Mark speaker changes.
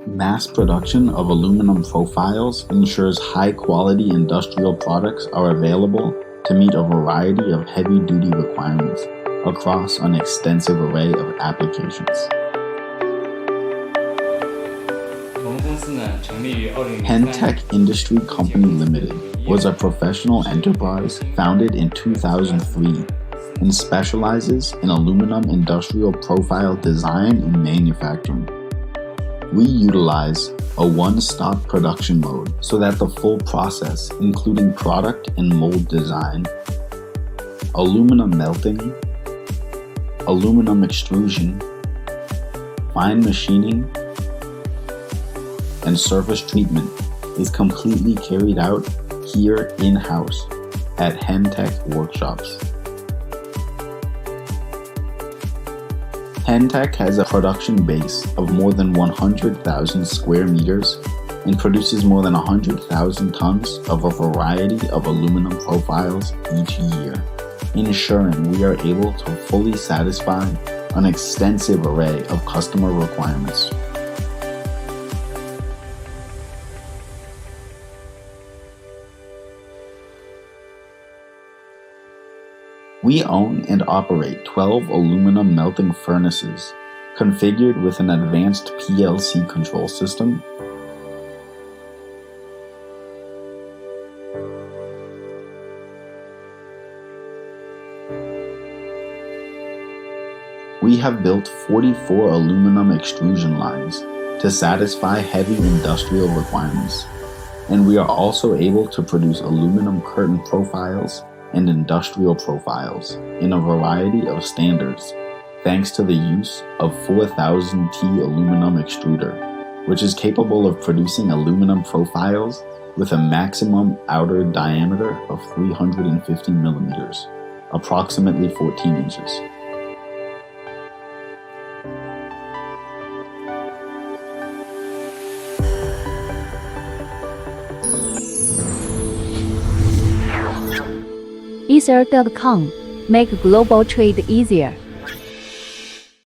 Speaker 1: Mass production of aluminum profiles ensures high-quality industrial products are available to meet a variety of heavy-duty requirements across an extensive array of applications. Hentec Industry Co Ltd was a professional enterprise founded in 2003 and specializes in aluminum industrial profile design and manufacturing. We utilize a one-stop production mode so that the full process, including product and mold design, aluminum melting, aluminum extrusion, fine machining, and surface treatment, is completely carried out here in-house at Hentec workshops. Hentec has a production base of more than 100,000 square meters and produces more than 100,000 tons of a variety of aluminum profiles each year, ensuring we are able to fully satisfy an extensive array of customer requirements. We own and operate 12 aluminum melting furnaces configured with an advanced PLC control system, we have built 44 aluminum extrusion lines to satisfy heavy industrial requirements, and we are also able to produce aluminum curtain profiles and industrial profiles in a variety of standards thanks to the use of 4000T aluminum extruder, which is capable of producing aluminum profiles with a maximum outer diameter of 350 millimeters, approximately 14 inches.
Speaker 2: Ether.com. Make global trade easier.